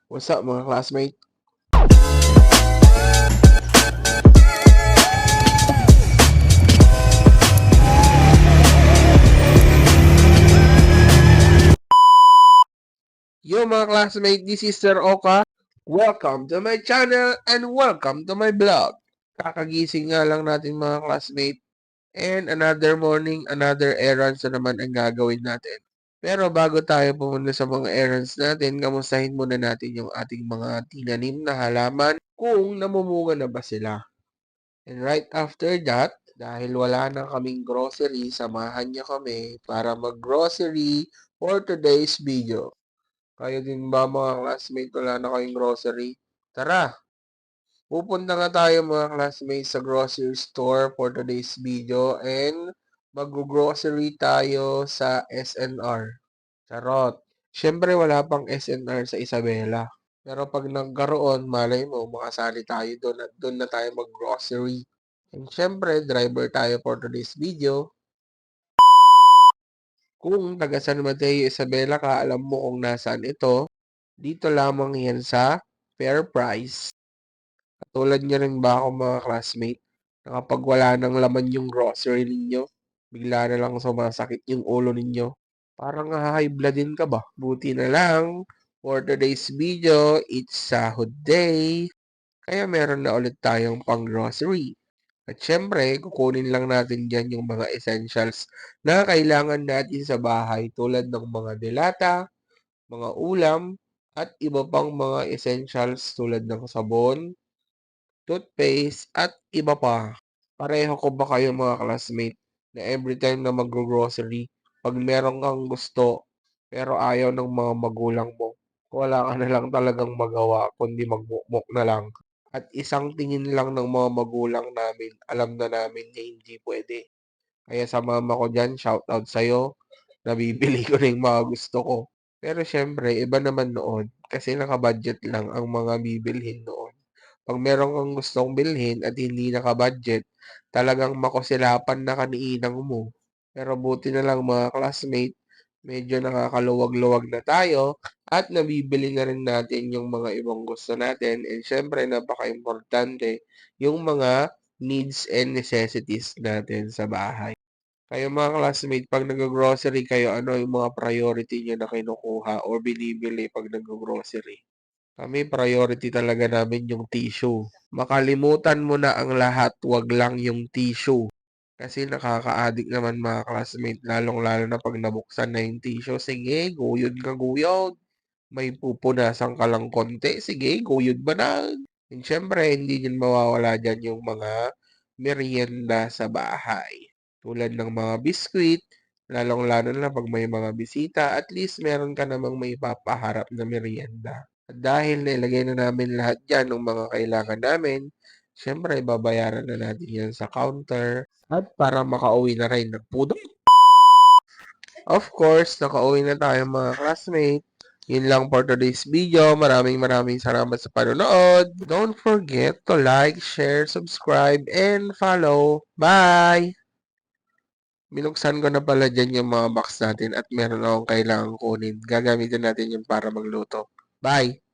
What's up mga classmate? Yo mga classmate, this is Sir Oka. Welcome to my channel and welcome to my vlog. Kakagising nga lang natin mga classmate and another morning, another errands na naman ang gagawin natin. Pero bago tayo pumunta sa mga errands natin, kamustahin muna natin yung ating mga tinanim na halaman kung namumunga na ba sila. And right after that, dahil wala na kaming grocery, samahan niyo kami para mag-grocery for today's video. Kayo din ba mga classmate, wala na kayong grocery? Tara, pupunta nga tayo mga classmates sa grocery store for today's video and mag-grocery tayo sa SNR. Charot. Siyempre wala pang SNR sa Isabela. Pero pag nagkaroon, malay mo, makasali tayo doon at doon na tayo mag-grocery. And syempre, driver tayo for today's video. Kung taga San Mateo, Isabela ka, alam mo kung nasaan ito. Dito lamang yan sa Fair Price. Katulad nyo rin ba ako mga classmate, na kapag wala nang laman yung grocery ninyo, bigla na lang sumasakit yung ulo ninyo. Parang high blood din ka ba? Buti na lang, for today's video, it's Sahod Day. Kaya meron na ulit tayong pang grocery. At syempre, kukunin lang natin dyan yung mga essentials na kailangan natin sa bahay tulad ng mga delata, mga ulam, at iba pang mga essentials tulad ng sabon, toothpaste, at iba pa. Pareho ko ba kayo mga classmate na every time na mag-grocery, pag meron kang gusto pero ayaw ng mga magulang mo, wala ka na lang talagang magawa kundi magmukmok na lang. At isang tingin lang ng mga magulang namin, alam na namin na hindi pwede. Kaya sa mama ko dyan, shoutout sa'yo, nabibili ko na yung mga gusto ko. Pero syempre, iba naman noon, kasi naka-budget lang ang mga bibilhin noon. Pag meron kang gustong bilhin at hindi naka-budget, talagang makusilapan na kaniinang mo. Pero buti na lang mga classmate, medyo nakakaluwag-luwag na tayo at nabibili na rin natin yung mga ibang gusto natin. And syempre, napaka-importante yung mga needs and necessities natin sa bahay. Kayo mga classmate, pag nag-grocery kayo, ano yung mga priority nyo na kinukuha or binibili pag nag-grocery? Kami, priority talaga namin yung tissue. Makalimutan mo na ang lahat, wag lang yung tissue. Kasi nakaka-addict naman mga classmate, lalong-lalo na pag nabuksan na yung tissue. Sige, guyod ka guyod. May pupunasan ka lang konti. Sige, guyod ba na? And syempre, hindi din mawawala dyan yung mga merienda sa bahay. Tulad ng mga biskwit, lalong-lalo na pag may mga bisita, at least meron ka namang may papaharap na merienda. At dahil nailagay na namin lahat dyan ng mga kailangan namin, syempre, babayaran na natin yan sa counter. At para makauwi na rin ng pudo. Of course, nakauwi na tayo mga classmates. Yun lang for today's video. Maraming salamat sa panonood. Don't forget to like, share, subscribe, and follow. Bye! Binuksan ko na pala dyan yung mga box natin at meron akong kailangang kunin. Gagamitin natin yung para magluto. Bye!